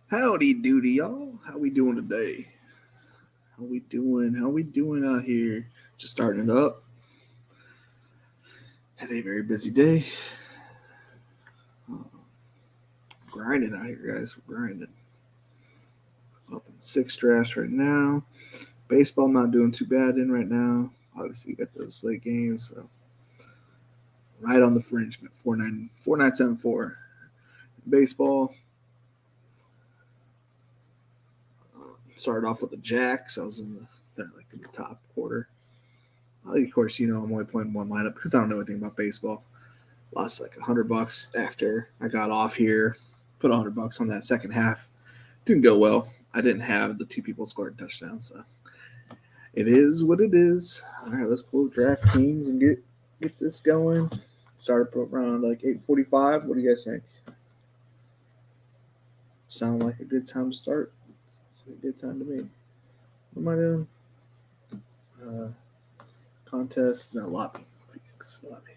Howdy doody, y'all. How we doing today? How we doing? How we doing out here? Just starting it up. Had a very busy day. Uh, grinding out here, guys. We're grinding. Up in 6 drafts right now. Baseball, I'm not doing too bad in right now. Obviously, you got those late games. So right on the fringe, man. 4.974. Baseball. Started off with the Jacks. I was in the top quarter. Of course, I'm only playing one lineup because I don't know anything about baseball. Lost like $100 after I got off here. Put $100 on that second half. Didn't go well. I didn't have the two people scoring touchdowns, so it is what it is. All right, let's pull Draftkings and get this going. Started around like 8:45. What do you guys think? Sound like a good time to start? It's a good time to me. What am I doing? Uh, contest, no lobby. Lobby.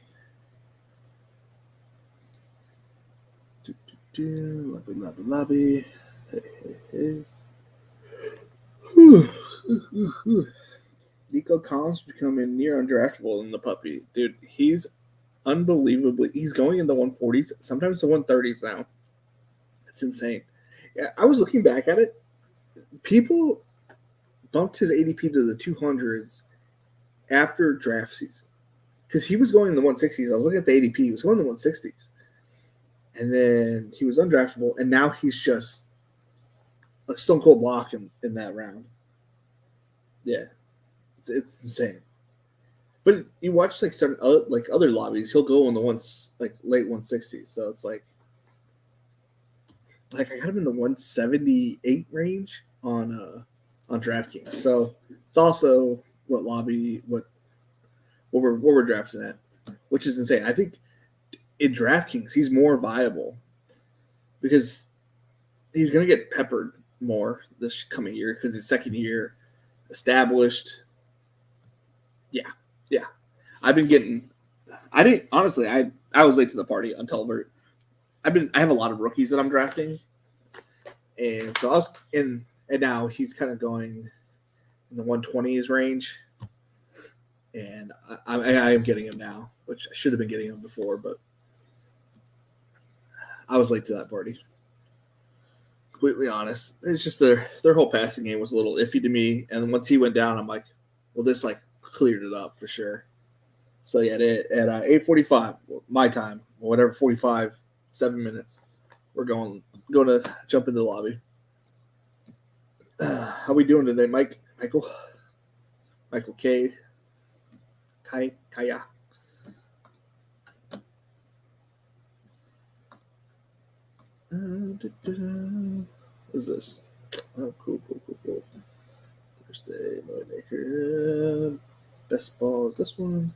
Lobby. Hey. Nico Collins becoming near undraftable in the puppy. Dude, he's unbelievably. He's going in the 140s, sometimes the 130s now. It's insane. Yeah, I was looking back at it. People bumped his ADP to the 200s after draft season because he was going in the 160s. I was looking at the ADP. He was going in the 160s. And then he was undraftable, and now he's just a stone cold block in that round. Yeah, it's insane. But you watch like certain other lobbies, he'll go in the ones like late 160s. So it's like I got him in the 178 range on DraftKings. So it's also what we're drafting at, which is insane. I think in DraftKings he's more viable because he's gonna get peppered more this coming year because his second year established. Yeah, yeah. I've been getting. I didn't honestly. I was late to the party until I have a lot of rookies that I'm drafting, and so I was in. And now he's kind of going in the 120s range, and I am getting him now, which I should have been getting him before, but I was late to that party. Completely honest, it's just their whole passing game was a little iffy to me, and once he went down, I'm like, well, this like cleared it up for sure. So yeah, at 8:45 my time, or whatever 45, 7 minutes, we're going to jump into the lobby. How we doing today, Michael K, Kaya? What is this? Oh, cool. Thursday, Maker. Best ball is this one.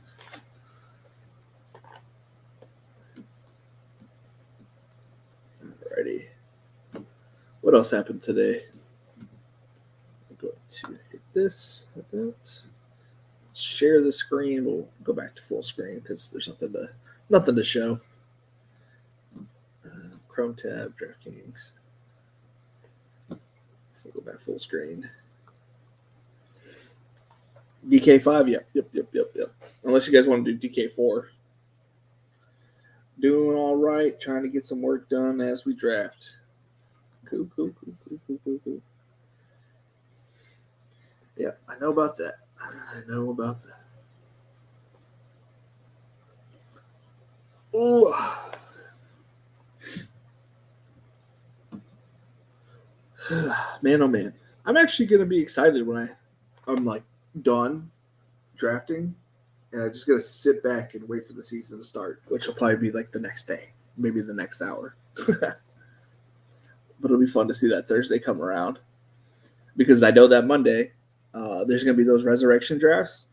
Alrighty. What else happened today? I'm going to hit this. Let's share the screen. We'll go back to full screen because there's nothing to show. Chrome tab, DraftKings. We'll go back full screen. DK5, yep. Unless you guys want to do DK4. Doing all right, trying to get some work done as we draft. Cool. Yeah, I know about that. Ooh. Man, oh man. I'm actually going to be excited when I'm like done drafting and I just got to sit back and wait for the season to start, which will probably be like the next day, maybe the next hour. But it'll be fun to see that Thursday come around because I know that Monday there's going to be those resurrection drafts,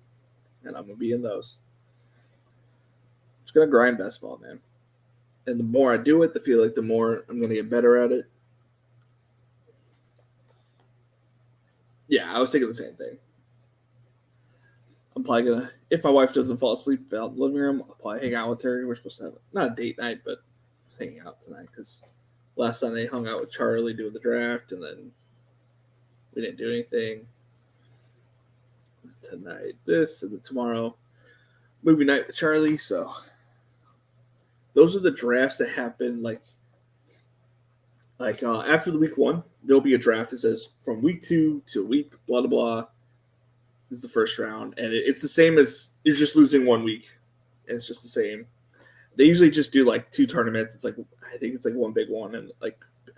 and I'm going to be in those. Just going to grind best ball, man. And the more I do it, the more I'm going to get better at it. Yeah, I was thinking the same thing. I'm probably gonna, if my wife doesn't fall asleep out in the living room, I'll probably hang out with her. We're supposed to have not a date night, but hanging out tonight because last Sunday hung out with Charlie doing the draft, and then we didn't do anything. Tonight, this, and then tomorrow, movie night with Charlie. So those are the drafts that happen. After the week one, there'll be a draft that says from week 2 to week blah blah blah. This is the first round, and it's the same as you're just losing 1 week. It's just the same. They usually just do like 2 tournaments. It's like I think it's like one big one, and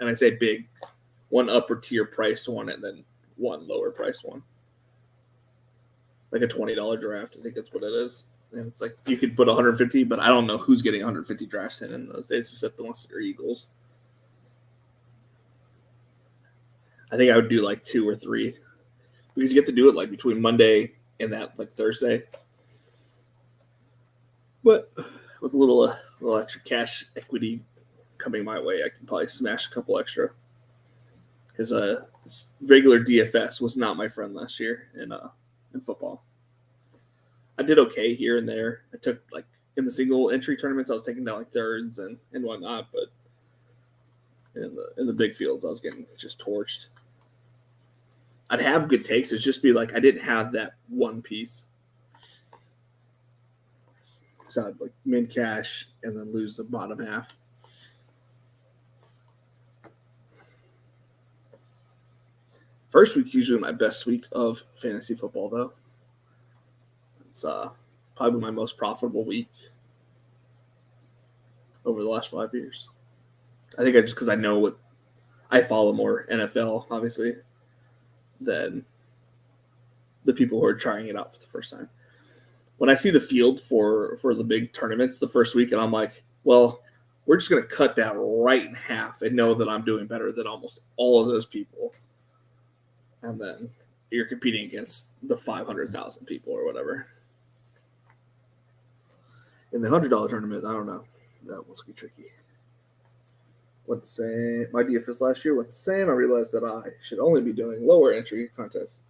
I say big, one upper tier priced one, and then one lower priced one. Like a $20 draft, I think that's what it is. And it's like you could put 150, but I don't know who's getting 150 drafts in those days, except unless they're Eagles. I think I would do like 2 or 3 because you get to do it like between Monday and that like Thursday. But with a little extra cash equity coming my way, I can probably smash a couple extra. Because regular DFS was not my friend last year in football. I did okay here and there. I took like in the single entry tournaments, I was taking down like thirds and whatnot, but in the big fields, I was getting just torched. I'd have good takes. It'd just be like I didn't have that one piece. So I'd like min cash and then lose the bottom half. First week usually my best week of fantasy football though. It's probably my most profitable week over the last 5 years. I think because I know what I follow more NFL obviously than the people who are trying it out for the first time. When I see the field for the big tournaments the first week, and I'm like, well, we're just going to cut that right in half and know that I'm doing better than almost all of those people. And then you're competing against the 500,000 people or whatever. In the $100 tournament, I don't know. That was going to be tricky. Went the same. My DFS last year went the same. I realized that I should only be doing lower entry contests.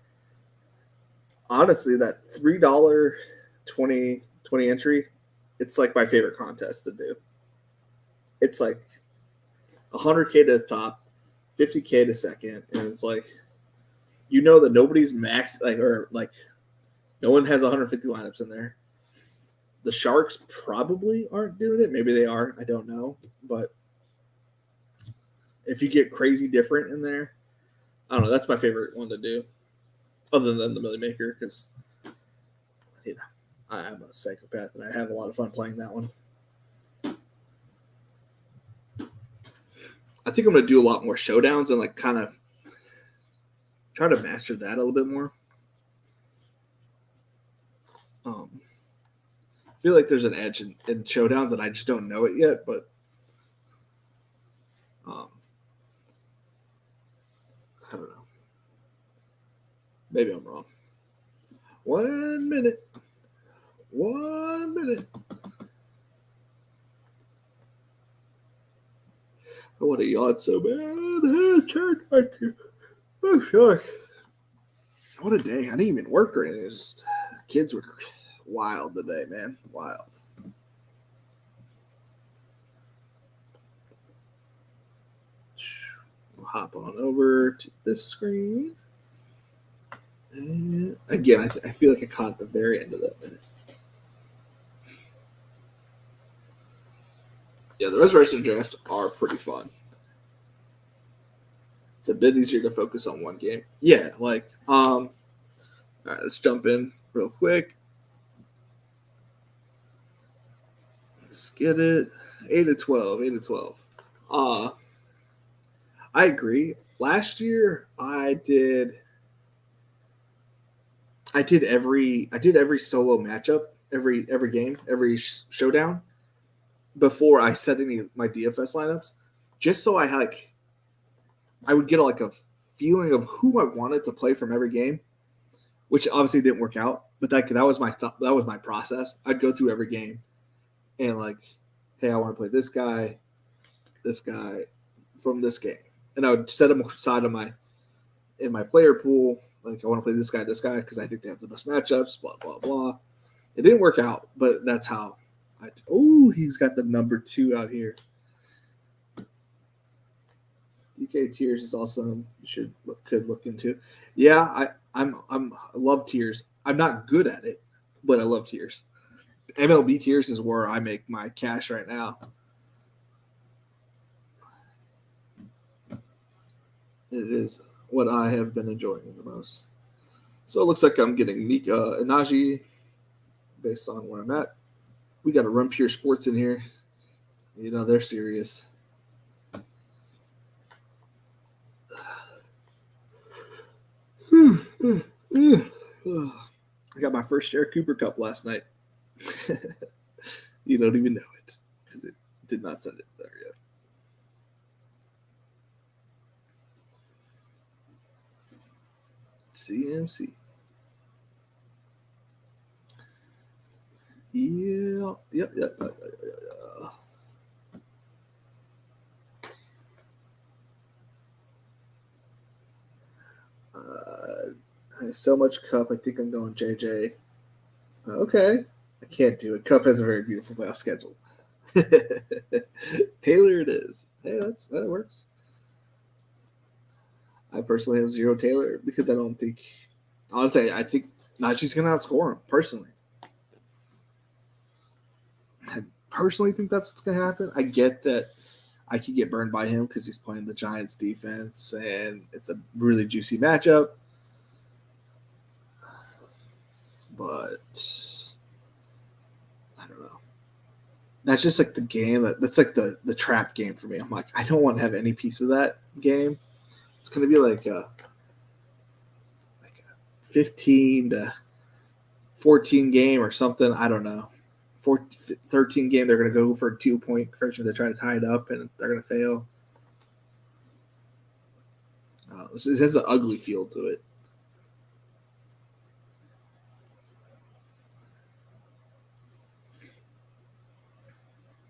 Honestly, that $3 20 entry, it's like my favorite contest to do. It's like 100K to the top, 50K to second, and it's like you know that nobody's max no one has 150 lineups in there. The Sharks probably aren't doing it. Maybe they are. I don't know. But if you get crazy different in there, I don't know. That's my favorite one to do, other than the Millie Maker, because I'm a psychopath and I have a lot of fun playing that one. I think I'm going to do a lot more showdowns and kind of try to master that a little bit more. I feel like there's an edge in showdowns and I just don't know it yet, but I don't know. Maybe I'm wrong. 1 minute. 1 minute. I want to yawn so bad. Oh, sure. What a day. I didn't even work or anything. Just kids were wild today, man. Wild. We'll hop on over to this screen. And again, I feel like I caught at the very end of that minute. Yeah, the resurrection drafts are pretty fun. It's a bit easier to focus on one game. Yeah, all right, let's jump in real quick. Let's get it. 8 to 12. I agree. Last year I did every solo matchup, every game, every showdown before I set any of my DFS lineups, just so I would get a feeling of who I wanted to play from every game, which obviously didn't work out. But that was my that was my process. I'd go through every game and hey, I want to play this guy from this game, and I would set them aside in my player pool. I want to play this guy because I think they have the best matchups. Blah blah blah. It didn't work out, but that's how. He's got the number 2 out here. DK tiers is awesome. You could look into. Yeah, I love tiers. I'm not good at it, but I love tiers. MLB tiers is where I make my cash right now. It is what I have been enjoying the most. So it looks like I'm getting Inaji based on where I'm at. We got to run pure sports in here. You know, they're serious. I got my first share Cooper Cup last night. You don't even know it because it did not send it there yet. CMC. Yeah. So much Cup. I think I'm going JJ. Okay. I can't do it. Cup has a very beautiful playoff schedule. Taylor it is. Hey, that works. I personally have zero Taylor because I don't think, honestly, I think Najee's going to outscore him, personally. I personally think that's what's going to happen. I get that I could get burned by him because he's playing the Giants defense and it's a really juicy matchup. But I don't know. That's just like the game that's like the trap game for me. I'm like, I don't want to have any piece of that game. It's going to be like a 15 to 14 game or something. I don't know. 13 game, they're going to go for a 2-point conversion to try to tie it up, and they're going to fail. This has an ugly feel to it.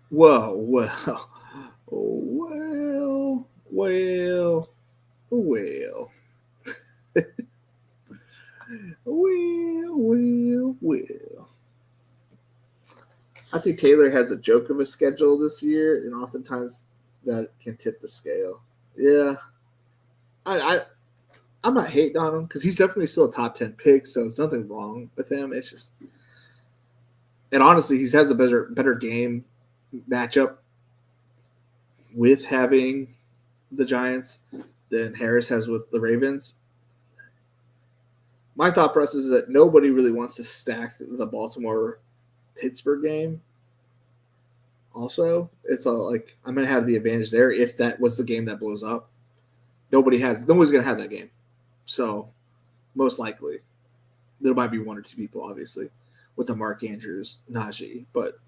Whoa, well, well, well, well. Well. I think Taylor has a joke of a schedule this year, and oftentimes that can tip the scale. Yeah, I'm not hating on him because he's definitely still a top 10 pick, so it's nothing wrong with him. It's just, and honestly, he has a better game matchup with having the Giants than Harris has with the Ravens. My thought process is that nobody really wants to stack the Baltimore Pittsburgh game. Also, it's all like I'm gonna have the advantage there if that was the game that blows up. Nobody's gonna have that game. So most likely there might be one or two people, obviously, with the Mark Andrews, Najee, but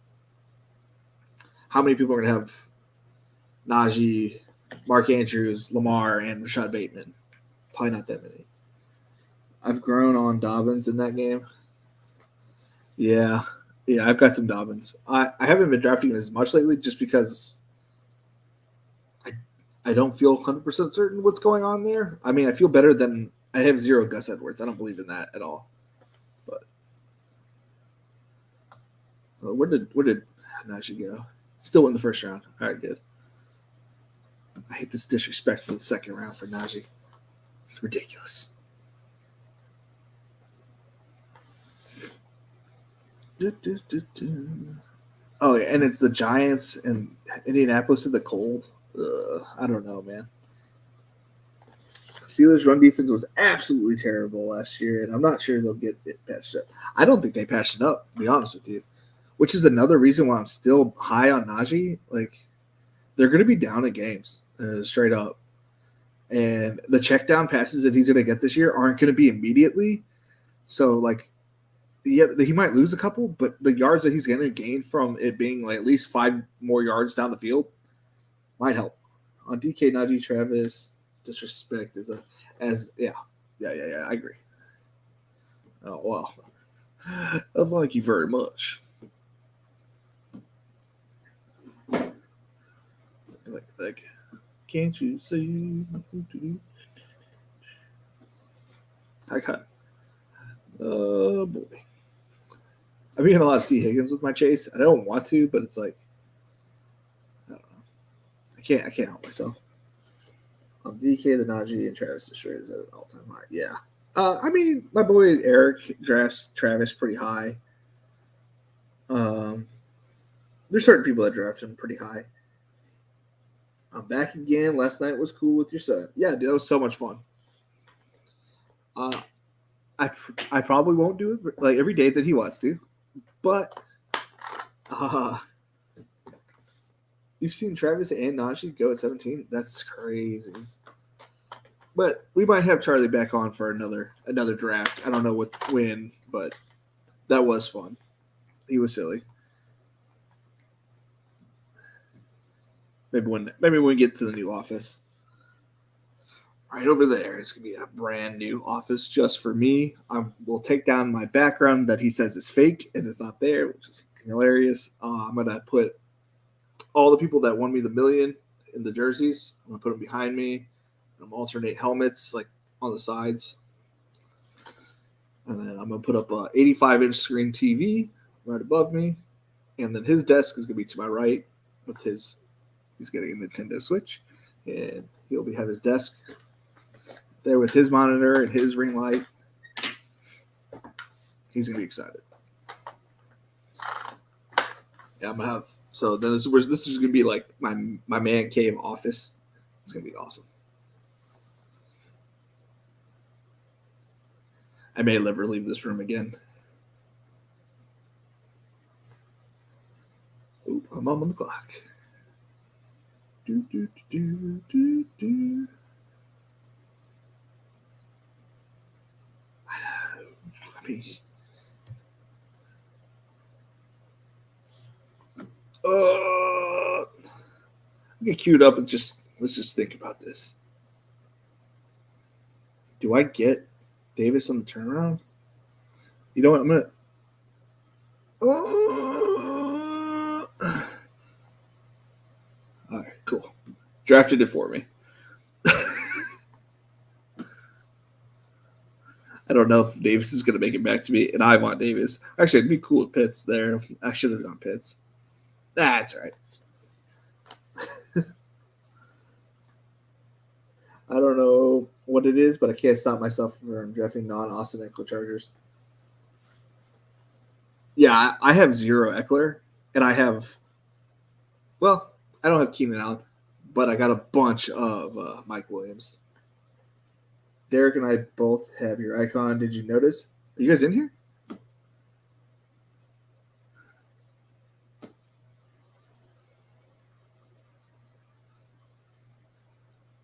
how many people are gonna have Najee, Mark Andrews, Lamar, and Rashad Bateman? Probably not that many. I've grown on Dobbins in that game. Yeah, I've got some Dobbins. I haven't been drafting as much lately just because I don't feel 100% certain what's going on there. I mean, I feel better than I have zero Gus Edwards. I don't believe in that at all. But where did Najee go? Still in the first round. All right, good. I hate this disrespect for the second round for Najee. It's ridiculous. Oh, yeah, and it's the Giants and Indianapolis in the cold. I don't know, man. Steelers' run defense was absolutely terrible last year, and I'm not sure they'll get it patched up. I don't think they patched it up, to be honest with you, which is another reason why I'm still high on Najee. Like, they're going to be down at games, straight up. And the check down passes that he's going to get this year aren't going to be immediately. So, like, yeah, he might lose a couple, but the yards that he's going to gain from it being like at least 5 more yards down the field might help. On DK, Najee, Travis, disrespect is yeah, I agree. Oh well, thank you very much. Like, can't you see? I got. Oh boy, I'm getting a lot of T Higgins with my chase. I don't want to, but it's like I don't know. I can't help myself. DK, the Najee, and Travis Destroyer is at an all-time high. Yeah. I mean, my boy Eric drafts Travis pretty high. There's certain people that draft him pretty high. I'm back again. Last night was cool with your son. Yeah, dude, that was so much fun. Uh, I probably won't do it like every day that he wants to, but uh, you've seen Travis and Najee go at 17. That's crazy. But we might have Charlie back on for another draft. I don't know when, but that was fun. He was silly. Maybe when we get to the new office. Right over there, it's gonna be a brand new office just for me. We'll take down my background that he says is fake and it's not there, which is hilarious. I'm gonna put all the people that won me the million in the jerseys. I'm gonna put them behind me. I'm gonna alternate helmets like on the sides, and then I'm gonna put up a 85-inch screen TV right above me, and then his desk is gonna be to my right with his. He's getting a Nintendo Switch, and he'll have his desk there with his monitor and his ring light. He's gonna be excited. Yeah, I'm gonna have. So then this is gonna be like my man cave office. It's gonna be awesome. I may never leave this room again. Oop, I'm on the clock. Do, do, do, do, do. I mean, get queued up and let's just think about this. Do I get Davis on the turnaround? You know what? I'm gonna. All right, cool. Drafted it for me. I don't know if Davis is going to make it back to me, and I want Davis. Actually, it'd be cool with Pitts there. I should have gone Pitts. That's all right. I don't know what it is, but I can't stop myself from drafting non-Austin Eckler Chargers. Yeah, I have 0 Eckler, and I have. Well, I don't have Keenan Allen, but I got a bunch of Mike Williams. Derek and I both have your icon. Did you notice? Are you guys in here?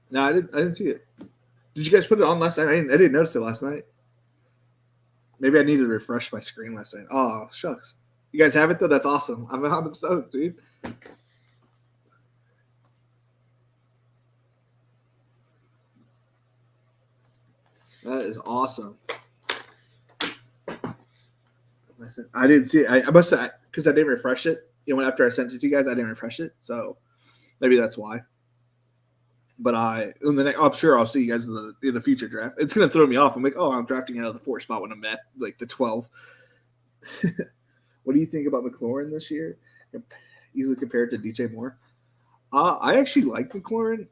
No, I didn't see it. Did you guys put it on last night? I didn't notice it last night. Maybe I needed to refresh my screen last night. Oh, shucks. You guys have it though? That's awesome. I'm stoked, dude. That is awesome. I didn't see it. I must have, because I didn't refresh it. You know, after I sent it to you guys, I didn't refresh it. So maybe that's why. But I'm sure I'll see you guys in the future draft. It's going to throw me off. I'm like, oh, I'm drafting out of the 4 spot when I'm at like the 12. What do you think about McLaurin this year? Easily compared to DJ Moore. I actually like McLaurin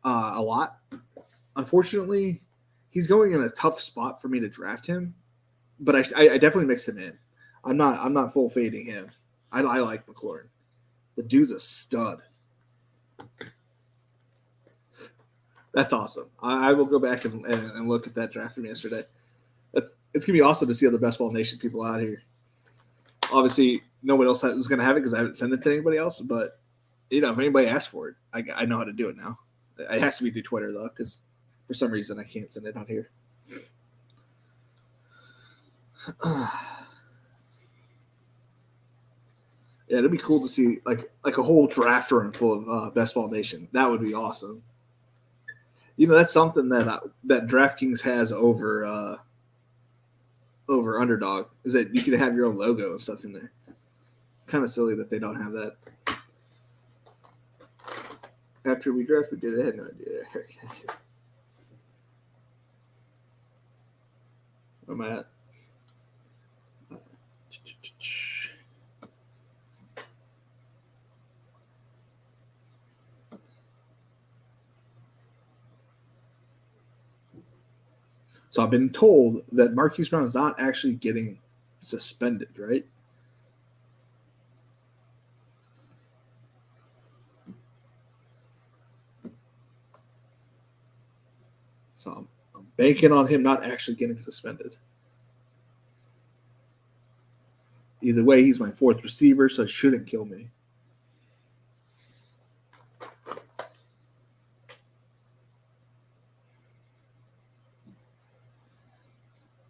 a lot. Unfortunately, he's going in a tough spot for me to draft him, but I definitely mix him in. I'm not full fading him. I like McLaurin. The dude's a stud. That's awesome. I will go back and look at that draft from yesterday. It's gonna be awesome to see other Best Ball Nation people out here. Obviously, no one else is gonna have it because I haven't sent it to anybody else. But you know, if anybody asks for it, I know how to do it now. It has to be through Twitter though, because for some reason I can't send it on here. Yeah, it'd be cool to see like a whole draft room full of Best Ball Nation. That would be awesome. You know, that's something that DraftKings has over Underdog, is that you can have your own logo and stuff in there. Kind of silly that they don't have that. After we draft, we did it. I had no idea. Where am I at? So I've been told that Marquise Brown is not actually getting suspended, right? So I'm banking on him not actually getting suspended. Either way, he's my fourth receiver, so it shouldn't kill me.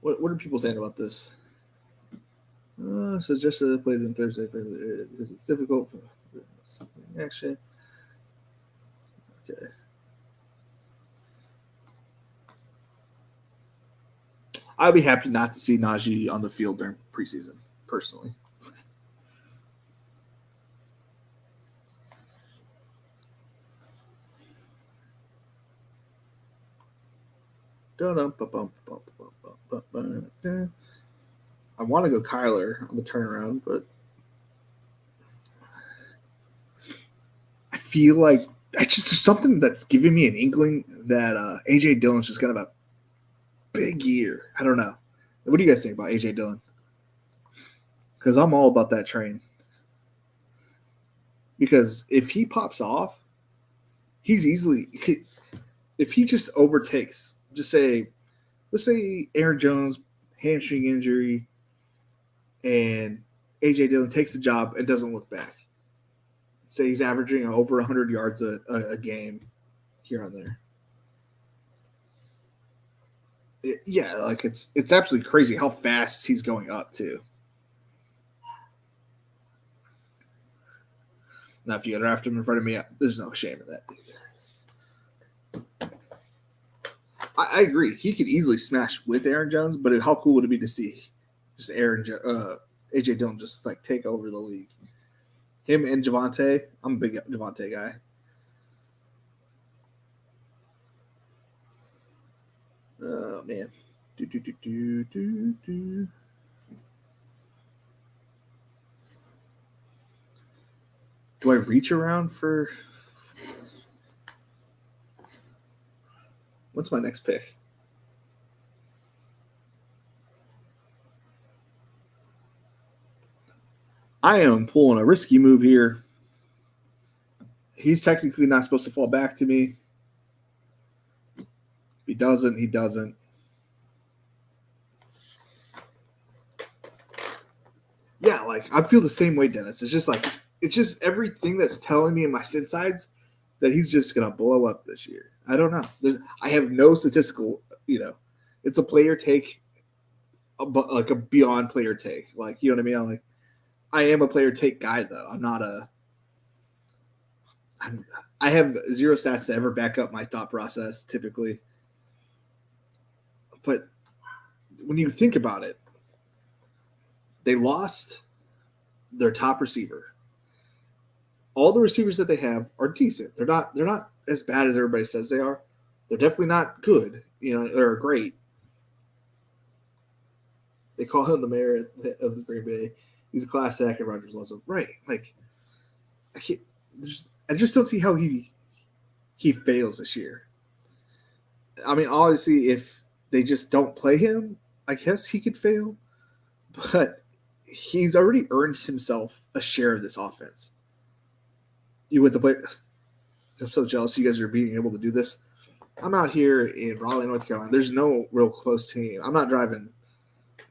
What are people saying about this? So just played on Thursday because it's difficult for something action. Okay. I'd be happy not to see Najee on the field during preseason, personally. I want to go Kyler on the turnaround, but I feel like there's something that's giving me an inkling that AJ Dillon's just gonna have a big year. I don't know. What do you guys think about AJ Dillon? Because I'm all about that train. Because if he pops off, he's easily if he just overtakes, let's say Aaron Jones hamstring injury, and AJ Dillon takes the job and doesn't look back. Say he's averaging over 100 yards a game here on there. Yeah, like it's absolutely crazy how fast he's going up too. Now, if you draft him in front of me, there's no shame in that. I agree. He could easily smash with Aaron Jones, but how cool would it be to see just AJ Dillon just like take over the league? Him and Javonte. I'm a big Javonte guy. Oh man. Do I reach around for what's my next pick? I am pulling a risky move here. He's technically not supposed to fall back to me. If he doesn't, he doesn't. Yeah, like I feel the same way, Dennis. It's just everything that's telling me in my insides that he's just gonna blow up this year. I don't know. I have no statistical, it's a player take, like a beyond player take. Like you know what I mean? I am a player take guy though. I have zero stats to ever back up my thought process typically. But when you think about it, they lost their top receiver. All the receivers that they have are decent. They're not as bad as everybody says they are. They're definitely not good. They're great. They call him the mayor of the Green Bay. He's a class act, and Rodgers loves him. Right? Like, I just don't see how he fails this year. I mean, obviously, if they just don't play him, I guess he could fail. But he's already earned himself a share of this offense. You with the play? I'm so jealous you guys are being able to do this. I'm out here in Raleigh, North Carolina. There's no real close team. I'm not driving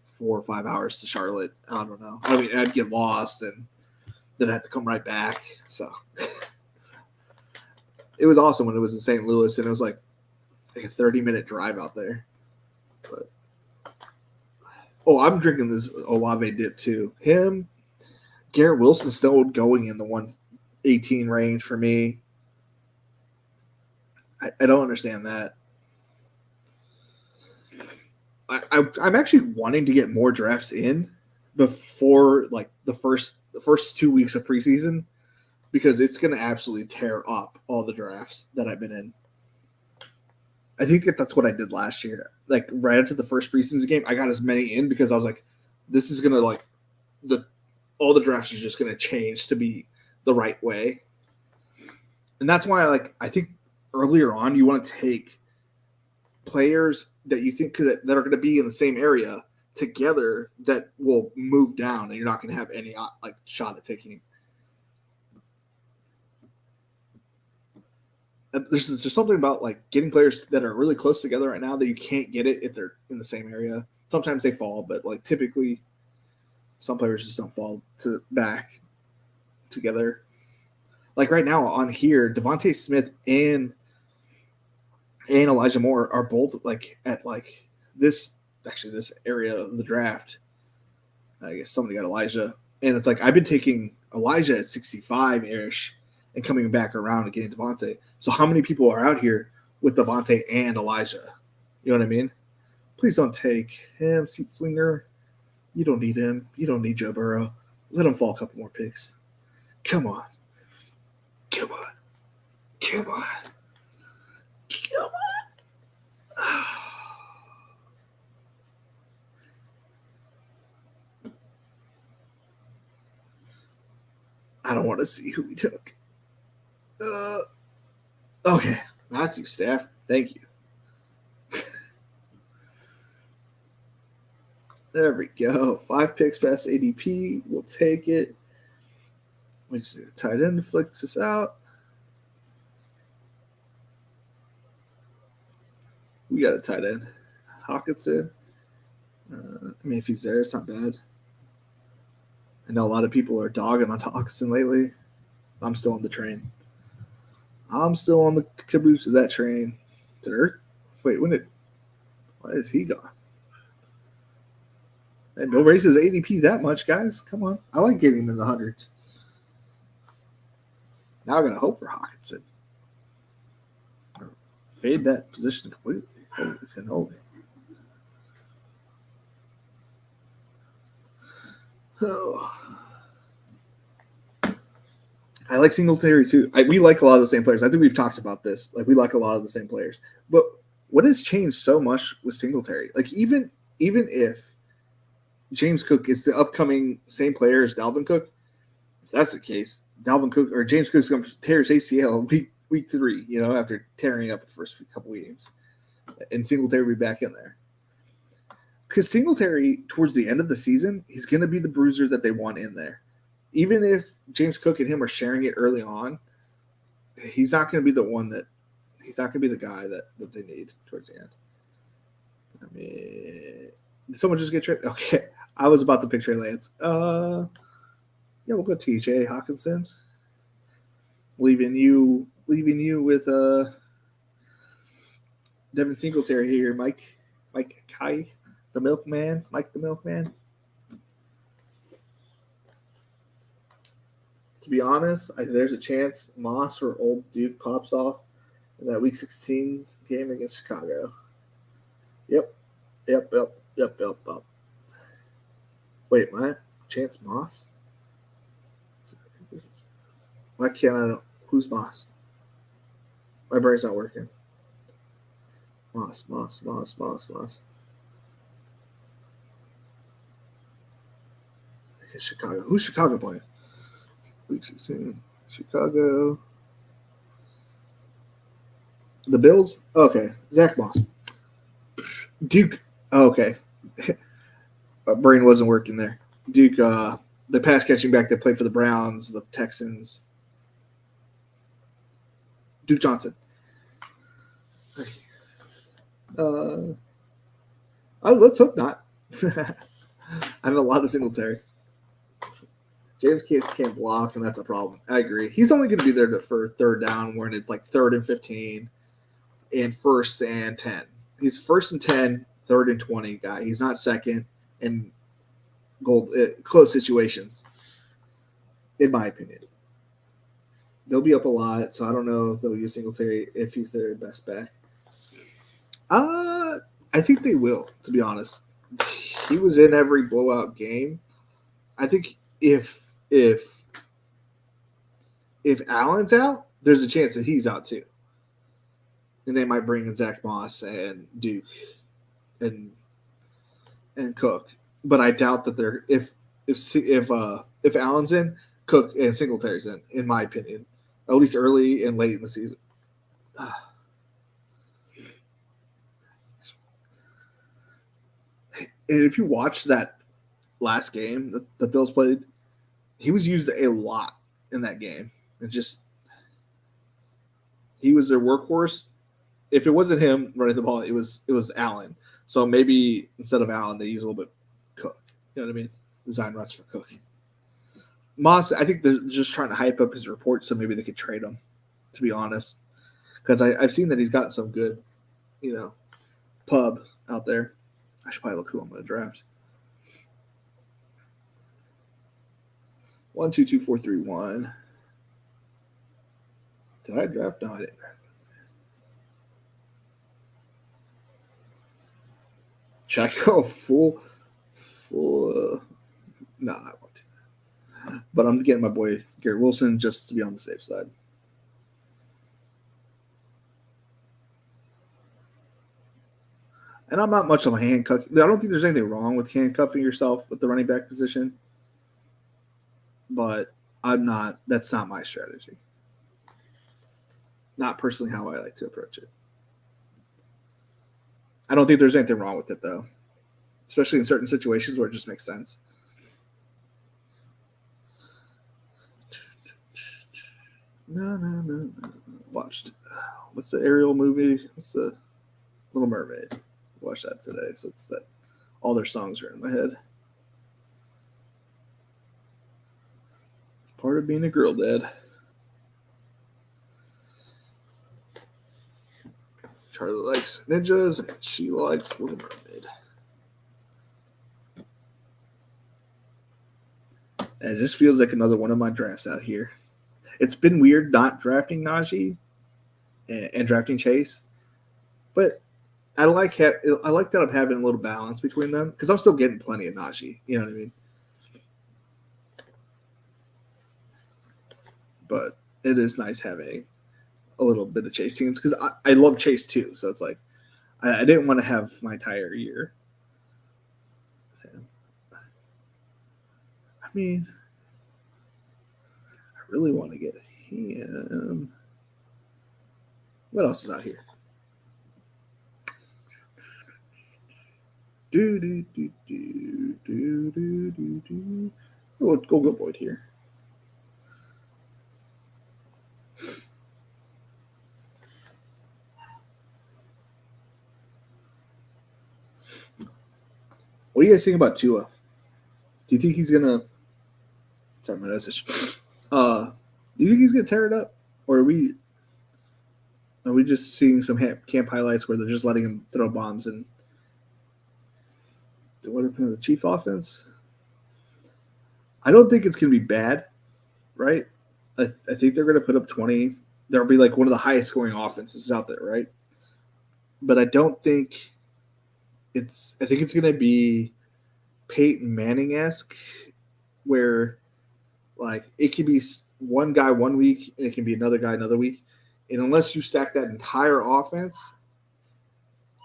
4 or 5 hours to Charlotte. I don't know. I mean, I'd get lost and then I have to come right back. So it was awesome when it was in St. Louis and it was like a 30-minute drive out there. But I'm drinking this Olave dip too. Him, Garrett Wilson still going in the 118 range for me. I don't understand that. I'm actually wanting to get more drafts in before like the first 2 weeks of preseason because it's going to absolutely tear up all the drafts that I've been in. I think that's what I did last year. Like right after the first preseason game, I got as many in because I was like, this is gonna like all the drafts are just gonna change to be the right way. And that's why I think earlier on you want to take players that you think that are going to be in the same area together that will move down, and you're not going to have any like shot at taking. There's something about like getting players that are really close together right now that you can't get it if they're in the same area. Sometimes they fall, but like typically, some players just don't fall to back together. Like right now on here, Devontae Smith and Elijah Moore are both like at like this area of the draft. I guess somebody got Elijah, and it's like I've been taking Elijah at 65 ish and coming back around and getting Devontae. So how many people are out here with Devontae and Elijah? You know what I mean? Please don't take him, Seat Slinger. You don't need him. You don't need Joe Burrow. Let him fall a couple more picks. Come on. Come on. Come on. Come on. I don't want to see who we took. Okay. Matthew Stafford. Thank you. There we go. 5 picks past ADP. We'll take it. We just need a tight end to flex this out. We got a tight end. Hawkinson. I mean, if he's there, it's not bad. I know a lot of people are dogging on Hawkinson lately. I'm still on the train. I'm still on the caboose of that train. Wait, why is he gone? And no raises ADP that much, guys. Come on. I like getting him in the hundreds. Now I'm going to hope for Hawkinson. Fade that position completely. Holy cannoli. Oh. I like Singletary too. We like a lot of the same players. I think we've talked about this. Like we like a lot of the same players. But what has changed so much with Singletary? Like even if James Cook is the upcoming same player as Dalvin Cook, if that's the case, Dalvin Cook or James Cook's going to tear his ACL week 3, after tearing up the first couple games. And Singletary will be back in there. Because Singletary, towards the end of the season, he's going to be the bruiser that they want in there. Even if James Cook and him are sharing it early on, he's not going to be the one he's not going to be the guy that they need towards the end. I mean, did someone just get traded? Okay, I was about to pick Trey Lance. Yeah, we'll go TJ Hawkinson. Leaving you with Devin Singletary here, Mike Kai, the milkman, Mike the milkman. To be honest, there's a chance Moss or Old Duke pops off in that Week 16 game against Chicago. Yep. Wait, my Chance Moss? Why can't I know? Who's Moss? My brain's not working. Moss. Chicago. Who's Chicago playing? Week 16. Chicago. The Bills? Okay. Zach Moss. Duke. Okay. My brain wasn't working there. Duke, the pass catching back that played for the Browns, the Texans. Duke Johnson. Let's hope not. I have a lot of Singletary. James can't block, and that's a problem. I agree. He's only going to be there for third down when it's like 3rd and 15 and 1st and 10. He's 1st and 10, 3rd and 20 guy. He's not second in close situations, in my opinion. They'll be up a lot, so I don't know if they'll use Singletary if he's their best back. I think they will, to be honest. He was in every blowout game. I think if Allen's out, there's a chance that he's out too. And they might bring in Zach Moss and Duke and Cook. But I doubt that they're if Allen's in, Cook and Singletary's in my opinion. At least early and late in the season. And if you watch that last game that the Bills played, he was used a lot in that game. And just he was their workhorse. If it wasn't him running the ball, it was Allen. So maybe instead of Allen, they use a little bit Cook. You know what I mean? Design runs for Cook. Moss, I think they're just trying to hype up his report so maybe they could trade him. To be honest, because I've seen that he's got some good, pub out there. I should probably look who I'm going to draft. 122431. Did I draft? No, I didn't. Should I go full? No, I won't. But I'm getting my boy Garrett Wilson just to be on the safe side. And I'm not much of a handcuff. I don't think there's anything wrong with handcuffing yourself with the running back position, but I'm not. That's not my strategy. Not personally how I like to approach it. I don't think there's anything wrong with it though, especially in certain situations where it just makes sense. No. Watched. What's the Ariel movie? What's the Little Mermaid? Watched that today, so it's that all their songs are in my head. It's part of being a girl dad. Charlie likes ninjas, and she likes Little Mermaid. And it just feels like another one of my drafts out here. It's been weird not drafting Najee and drafting Chase, but I like that I'm having a little balance between them because I'm still getting plenty of Najee. You know what I mean? But it is nice having a little bit of Chase teams because I love Chase too. So it's like I didn't want to have my entire year. I mean, I really want to get him. What else is out here? Go Boyd here. What do you guys think about Tua? Do you think he's gonna? Sorry, my message. Do you think he's gonna tear it up, or are we just seeing some camp highlights where they're just letting him throw bombs and what the Chief offense? I don't think it's gonna be bad, right? I think they're gonna put up 20. There'll be like one of the highest scoring offenses out there, right? But I don't think it's. I think it's gonna be Peyton Manning esque, where like it can be one guy one week and it can be another guy another week, and unless you stack that entire offense,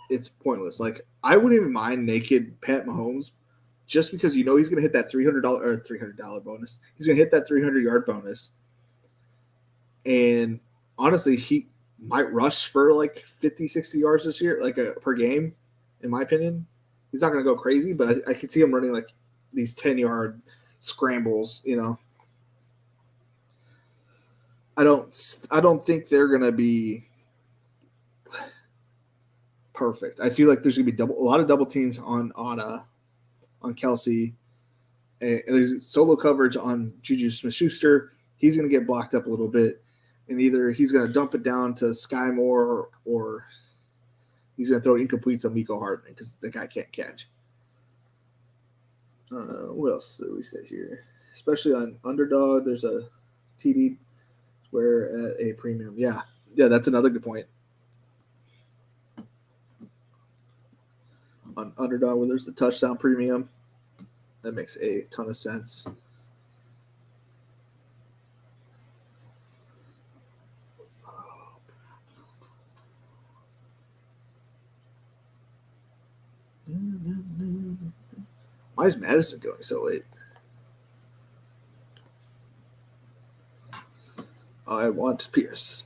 it's pointless. Like I wouldn't even mind naked Pat Mahomes, just because he's going to hit that $300 bonus. He's going to hit that 300-yard bonus, and honestly, he might rush for like 50, 60 yards this year, like per game. In my opinion, he's not going to go crazy, but I could see him running like these 10-yard scrambles. I don't think they're going to be perfect. I feel like there's going to be a lot of double teams on Kelsey. And there's solo coverage on Juju Smith-Schuster. He's going to get blocked up a little bit, and either he's going to dump it down to Sky Moore or he's going to throw incomplete to Miko Hardman because the guy can't catch. What else do we say here? Especially on Underdog, there's a TD square at a premium. Yeah, that's another good point. On Underdog, where there's the touchdown premium, that makes a ton of sense. Why is Madison going so late? I want Pierce.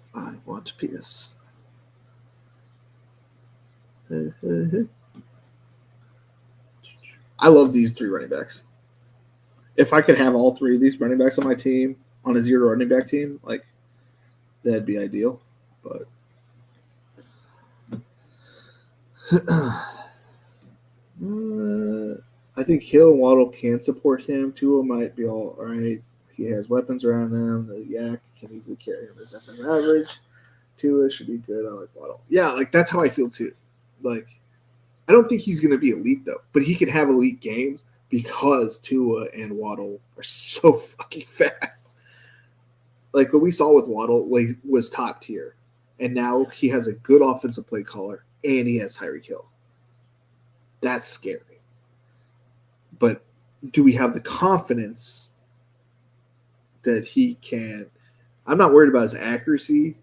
I love these 3 running backs. If I could have all 3 of these running backs on my team on a 0 running back team, like that'd be ideal. But I think Hill and Waddle can support him. Tua might be all right. He has weapons around him. The Yak can easily carry him as FM average. Tua should be good. I like Waddle. Yeah, like that's how I feel too. Like I don't think he's going to be elite though, but he can have elite games because Tua and Waddle are so fucking fast. Like what we saw with Waddle like, was top tier, and now he has a good offensive play caller and he has Tyreek Hill. That's scary. But do we have the confidence that he can? I'm not worried about his accuracy,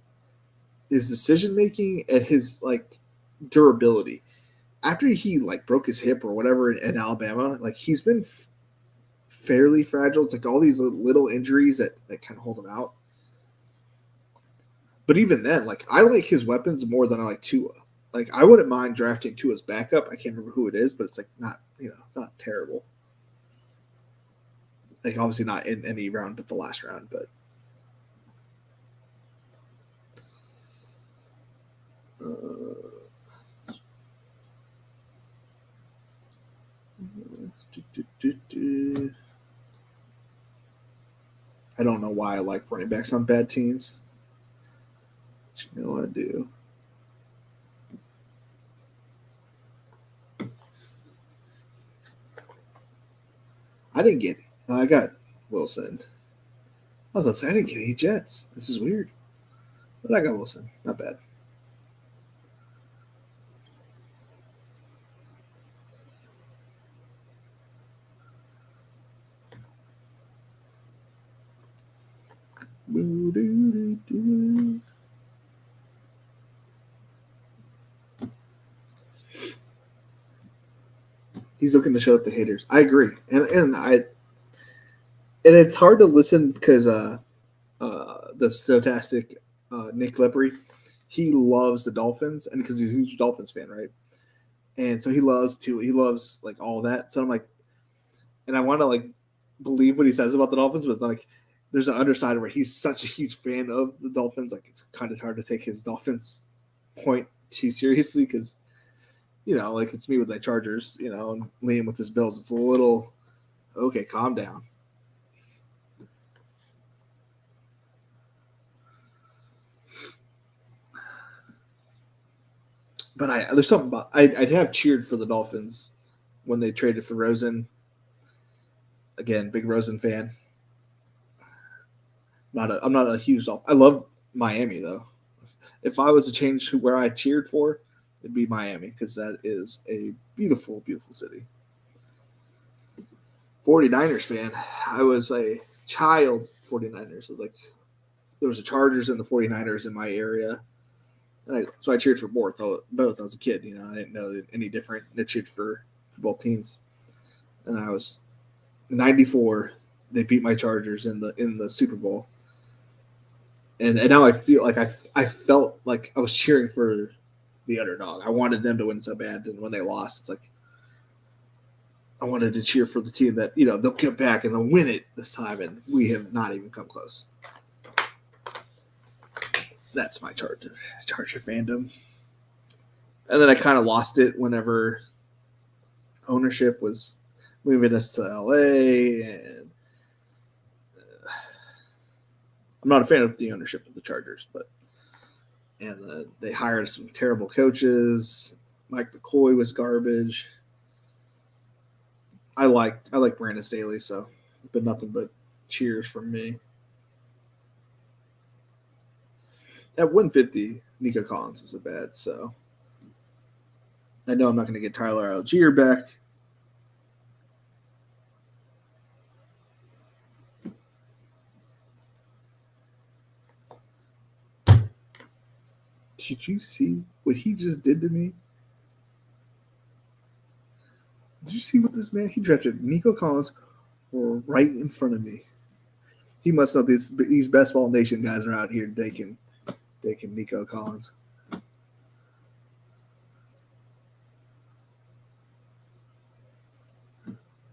his decision making, and his like durability. After he like broke his hip or whatever in Alabama, like he's been fairly fragile. It's like all these little injuries that kind of hold him out. But even then, like I like his weapons more than I like Tua. Like I wouldn't mind drafting Tua's backup. I can't remember who it is, but it's like not not terrible. Like obviously not in any round but the last round, but I don't know why I like running backs on bad teams. But you know I do. I didn't get. I got Wilson. I was gonna say I didn't get any Jets. This is weird, but I got Wilson. Not bad. He's looking to shut up the haters. I agree, and it's hard to listen because the stochastic Nick Lepre, he loves the Dolphins, and because he's a huge Dolphins fan, right? And so he loves like all that. So I'm like, and I want to like believe what he says about the Dolphins, but like there's an underside where he's such a huge fan of the Dolphins, like it's kind of hard to take his Dolphins point too seriously because like it's me with my Chargers, and Liam with his Bills. It's a little okay. Calm down. But there's something about I'd have cheered for the Dolphins when they traded for Rosen. Again, big Rosen fan. I'm not a huge Dolphin. I love Miami though. If I was to change where I cheered for, it'd be Miami because that is a beautiful, beautiful city. 49ers fan. I was a child 49ers. So like there was a Chargers and the 49ers in my area. So I cheered for both. I was a kid, I didn't know any different. I cheered for both teams. And I was 94. They beat my Chargers in the Super Bowl. And now I feel like I felt like I was cheering for the underdog. I wanted them to win so bad, and when they lost, it's like I wanted to cheer for the team that they'll get back and they'll win it this time, and we have not even come close. That's my Charger fandom. And then I kind of lost it whenever ownership was moving us to LA, and I'm not a fan of the ownership of the Chargers, but they hired some terrible coaches. Mike McCoy was garbage. I like Brandon Staley, so but nothing but cheers from me. At 150, Nico Collins is a bad, so I know I'm not going to get Tyler Algier back. Did you see what he just did to me? Did you see what this man? He drafted Nico Collins right in front of me. He must know these best ball nation guys are out here taking Nico Collins.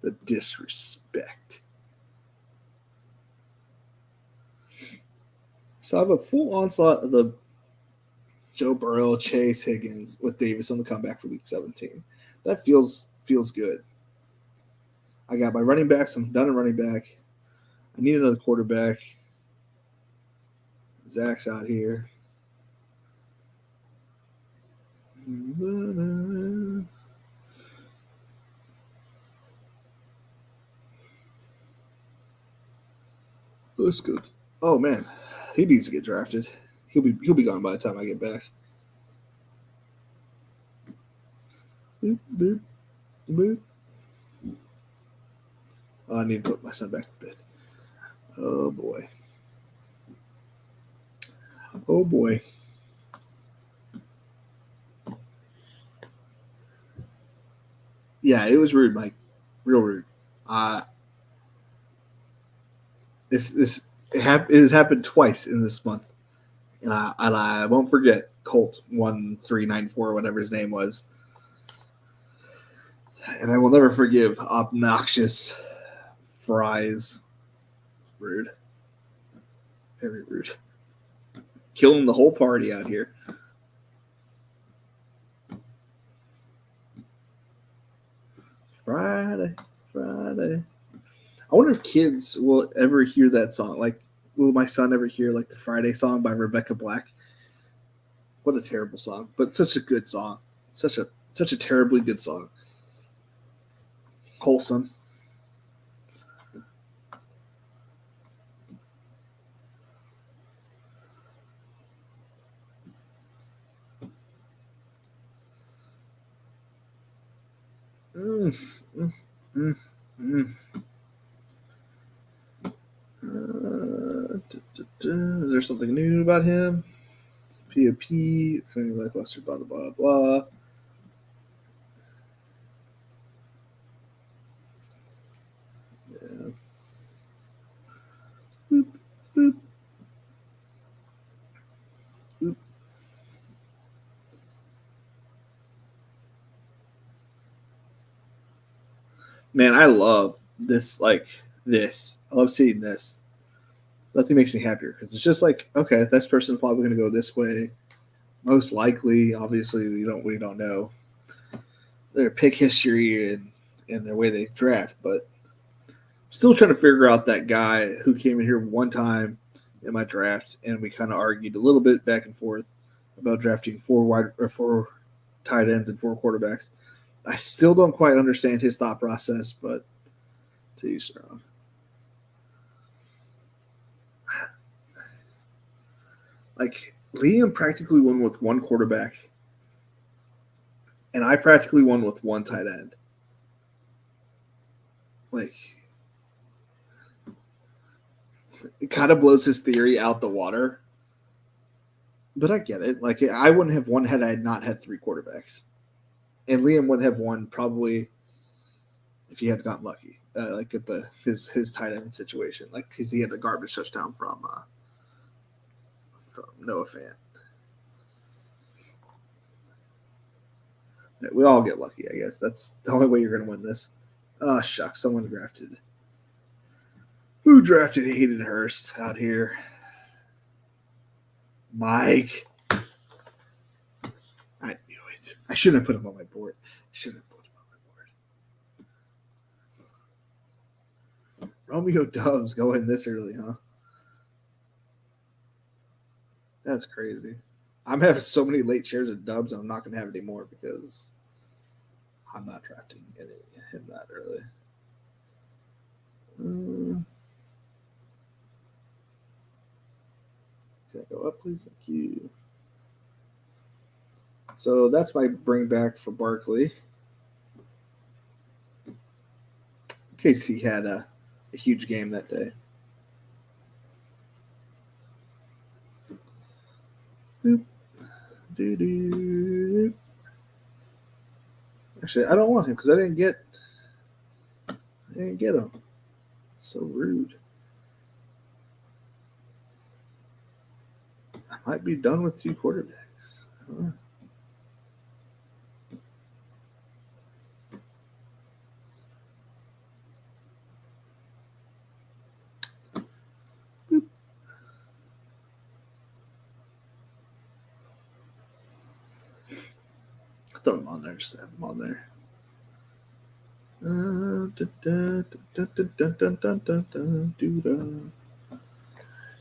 The disrespect. So I have a full onslaught of the Joe Burrow, Chase, Higgins with Davis on the comeback for Week 17. That feels good. I got my running backs. I'm done at running back. I need another quarterback. Zach's out here. Let's go. Oh man, he needs to get drafted. He'll be gone by the time I get back. Boop, boop, boop. Oh, I need to put my son back to bed. Oh boy. Oh boy. Yeah, it was rude, Mike. Real rude. It has happened twice in this month, and I won't forget. Colt 1394, whatever his name was, and I will never forgive obnoxious fries. Rude, very rude. Killing the whole party out here. Friday, Friday. I wonder if kids will ever hear that song. Like, will my son ever hear like the Friday song by Rebecca Black? What a terrible song, but such a good song. Such a terribly good song. Wholesome. Mm, mm, mm, mm. Is there something new about him? POP, it's feeling lackluster, blah, blah, blah, blah. Yeah. Boop, boop, boop. Man, I love this, this. I love seeing this. Nothing makes me happier because it's just like, okay, this person's probably going to go this way. Most likely, obviously, we don't know their pick history and their way they draft, but still trying to figure out that guy who came in here one time in my draft, and we kind of argued a little bit back and forth about drafting four tight ends and four quarterbacks. I still don't quite understand his thought process, but to each their own. Like Liam practically won with one quarterback, and I practically won with one tight end. Like, it kind of blows his theory out the water. But I get it. Like, I wouldn't have won had I not had three quarterbacks, and Liam wouldn't have won probably if he had gotten lucky. Like at his tight end situation, like because he had a garbage touchdown from Noah Fant. We all get lucky, I guess. That's the only way you're going to win this. Oh, shucks. Someone drafted. Who drafted Hayden Hurst out here? Mike. I knew it. I shouldn't have put him on my board. Romeo Dubs going this early, huh? That's crazy. I'm having so many late shares of Dubs, and I'm not going to have any more because I'm not drafting him that early. Can I go up, please? Thank you. So that's my bring back for Barkley. In case he had a huge game that day. Boop. Doo-doo. Actually, I don't want him because I didn't get him. So rude. I might be done with two quarterbacks. I don't know. throw them on there. Just have them on there.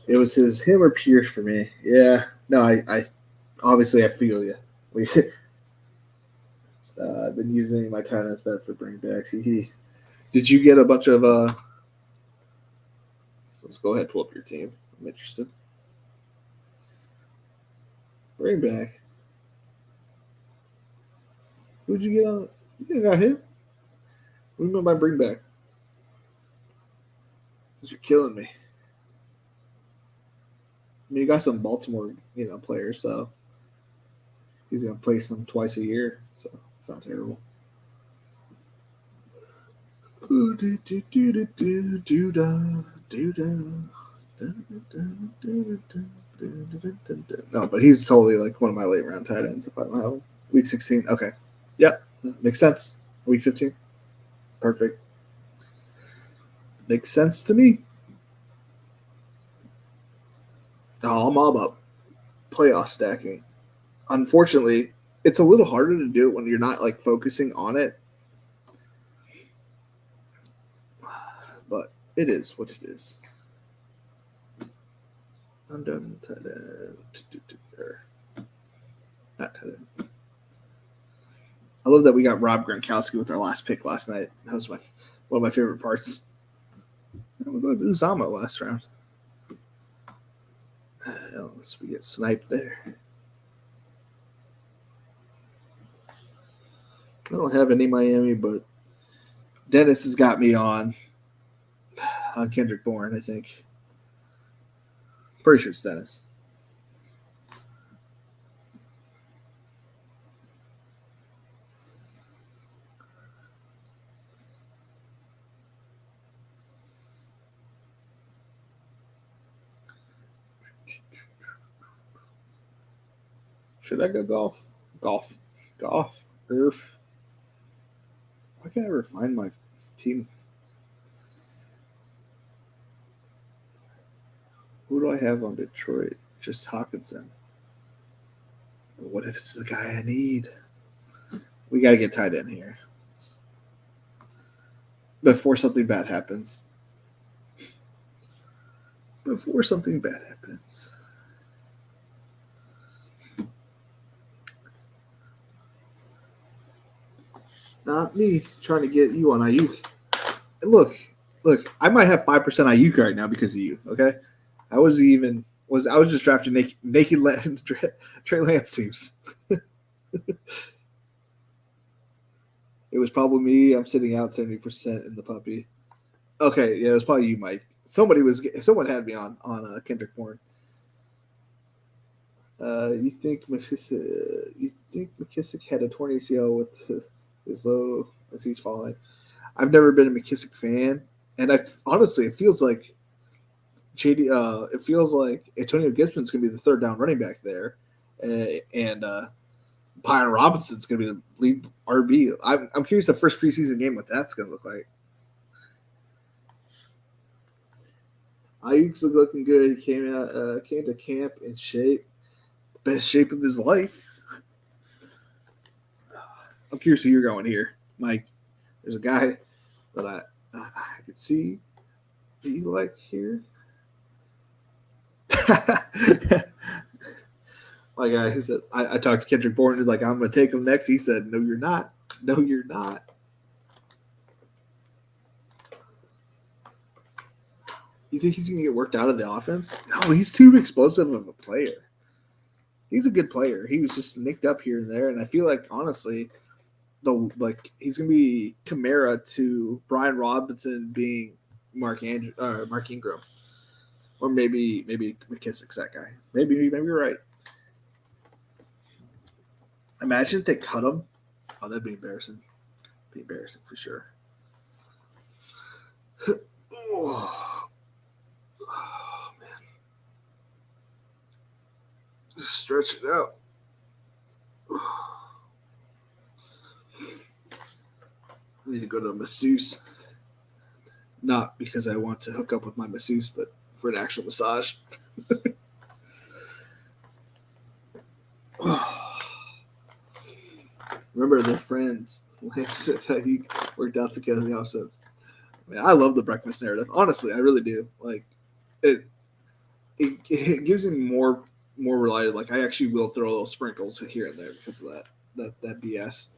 It was him or Pierce for me. Yeah. No, I obviously I feel you. We I've been using my tight ends bet for bringbacks. Did you get a bunch of let's go ahead and pull up your team. I'm interested. Bring back. Who'd you get on? You got him? What do you mean by bring back? Because you're killing me. I mean, you got some Baltimore, players, so he's gonna play some twice a year, so it's not terrible. No, but he's totally like one of my late round tight ends if I don't have him. Week 16. Okay. Yep. Makes sense. Week 15. Perfect. Makes sense to me. Oh, I'm all about playoff stacking. Unfortunately, it's a little harder to do it when you're not like focusing on it. But it is what it is. Undone tight end. Not tight end. I love that we got Rob Gronkowski with our last pick last night. That was one of my favorite parts. We're going to Uzama last round. Unless we get sniped there. I don't have any Miami, but Dennis has got me on Kendrick Bourne, I think. Pretty sure it's Dennis. Should I go golf? Golf. Earth. Why can't I ever find my team? Who do I have on Detroit? Just Hawkinson. What if it's the guy I need? We got to get tied in here before something bad happens. Not me trying to get you on Ayuk. Look, I might have 5% Ayuk right now because of you, okay? I was just drafting naked Trey Lance teams. It was probably me. I'm sitting out 70% in the puppy. Okay, yeah, it was probably you, Mike. Someone had me on Kendrick Bourne. You think McKissick had a torn ACL with his low as he's falling? I've never been a McKissick fan, and honestly, it feels like it feels like Antonio Gibson's going to be the third down running back there, and Brian Robinson's going to be the lead RB. I'm curious the first preseason game what that's going to look like. Ayuk's looking good. He came to camp in shape, best shape of his life. I'm curious who you're going here, Mike. There's a guy that I could see that you like here. My guy, he said, I talked to Kendrick Bourne. He's like, I'm going to take him next. He said, no, you're not. No, you're not. You think he's going to get worked out of the offense? No, he's too explosive of a player. He's a good player. He was just nicked up here and there, and I feel like, honestly, he's going to be Kamara to Brian Robinson being Mark Ingram. Or maybe McKissick's that guy. Maybe you're right. Imagine if they cut him. Oh, that'd be embarrassing. Be embarrassing for sure. Oh, man. Just stretch it out. I need to go to a masseuse. Not because I want to hook up with my masseuse, but for an actual massage. Remember, they're friends. He worked out together in the offense. Man, I love the breakfast narrative. Honestly, I really do. Like it, it gives me more reliable. Like I actually will throw little sprinkles here and there because of that BS.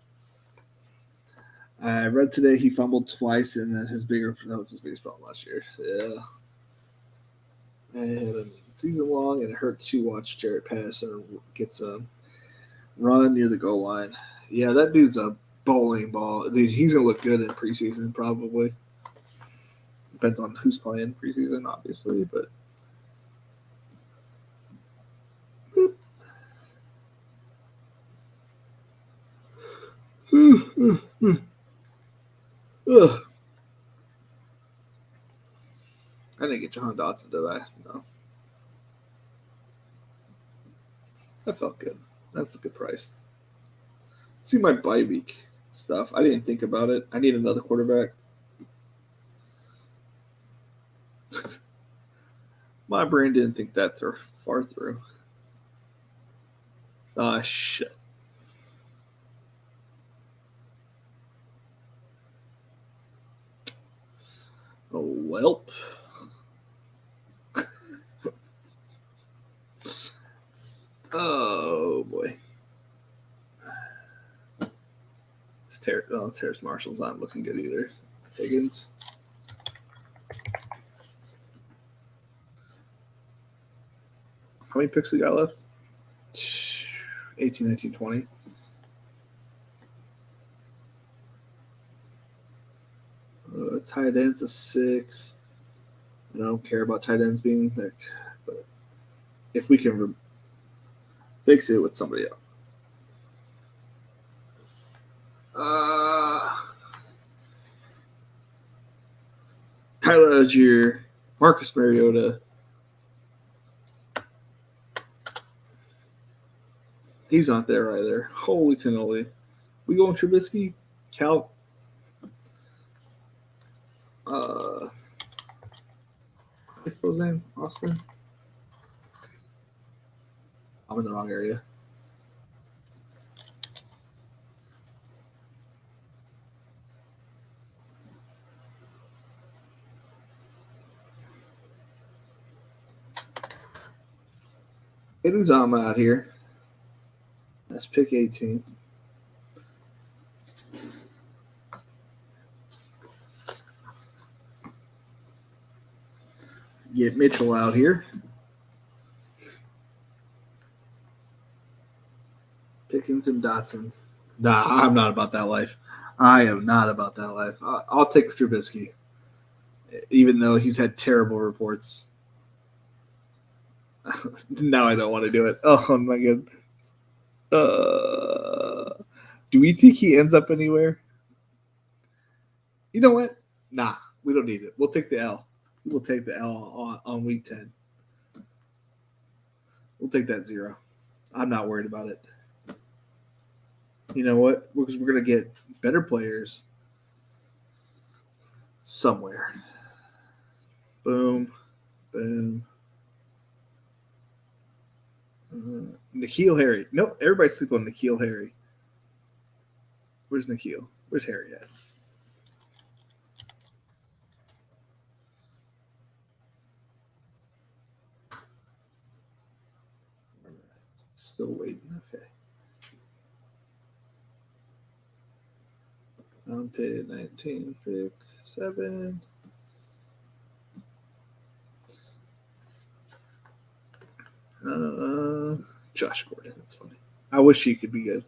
I read today he fumbled twice, and that was his biggest problem last year. Yeah, and season long, and it hurt to watch Jarrett pass or gets a run near the goal line. Yeah, that dude's a bowling ball. Dude, he's gonna look good in preseason probably. Depends on who's playing preseason, obviously, but. Ugh. I didn't get Jahan Dotson, did I? No. That felt good. That's a good price. See my bye week stuff. I didn't think about it. I need another quarterback. My brain didn't think that far through. Ah, shit. Oh, welp. Oh, boy. Terrace Marshall's not looking good either. Higgins. How many picks we got left? 18, 19, 20. Tight ends a 6. I don't care about tight ends being thick, but if we can fix it with somebody else. Tyler Algier, Marcus Mariota. He's not there either. Holy cannoli. We going Trubisky? Cal? What's his name? Austin? I'm in the wrong area. Hey, who's on out here? That's pick 18. Get Mitchell out here. Pickens and Dotson. Nah, I'm not about that life. I am not about that life. I'll take Trubisky, even though he's had terrible reports. Now I don't want to do it. Oh my god. Do we think he ends up anywhere? You know what? Nah, we don't need it. We'll take the L. We'll take the L on week 10. We'll take that 0. I'm not worried about it. You know what? Because we're going to get better players somewhere. Boom. Boom. N'Keal Harry. Nope, everybody's sleeping on N'Keal Harry. Where's N'Keal? Where's Harry at? Still waiting. Okay. On pick 19, pick 7. Josh Gordon. That's funny. I wish he could be good.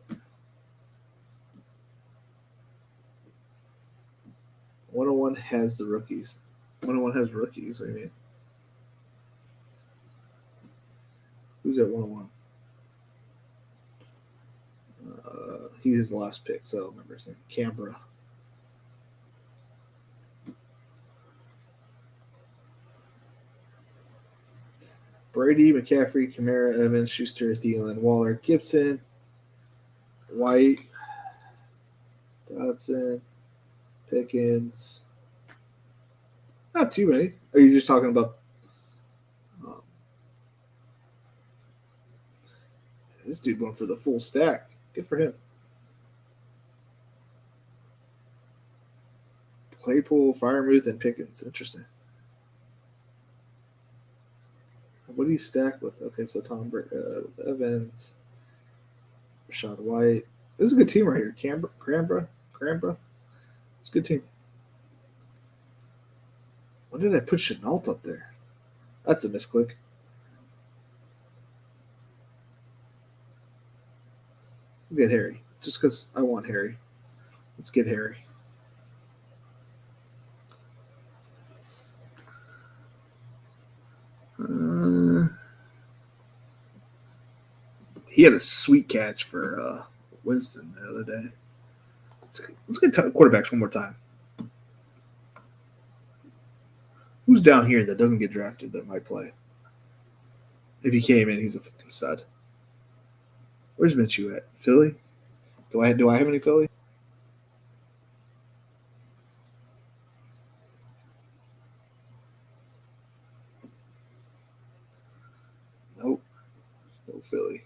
101 has the rookies. 101 has rookies. What do you mean? Who's at 101? He's the last pick, so I remember his name. Canberra. Brady, McCaffrey, Kamara, Evans, Schuster, Thielen, Waller, Gibson, White, Dotson, Pickens. Not too many. Are you just talking about this dude went for the full stack? Good for him. Claypool, Firemuth, and Pickens. Interesting. What do you stack with? Okay, so with Evans, Rashad White. This is a good team right here. Cranbra. It's a good team. When did I put Chenault up there? That's a misclick. We'll get Harry. Just because I want Harry. Let's get Harry. He had a sweet catch for Winston the other day. Let's get quarterbacks one more time. Who's down here that doesn't get drafted that might play? If he came in, he's a fucking stud. Where's Minshew at? Philly? Do I have any Philly? Nope. No Philly.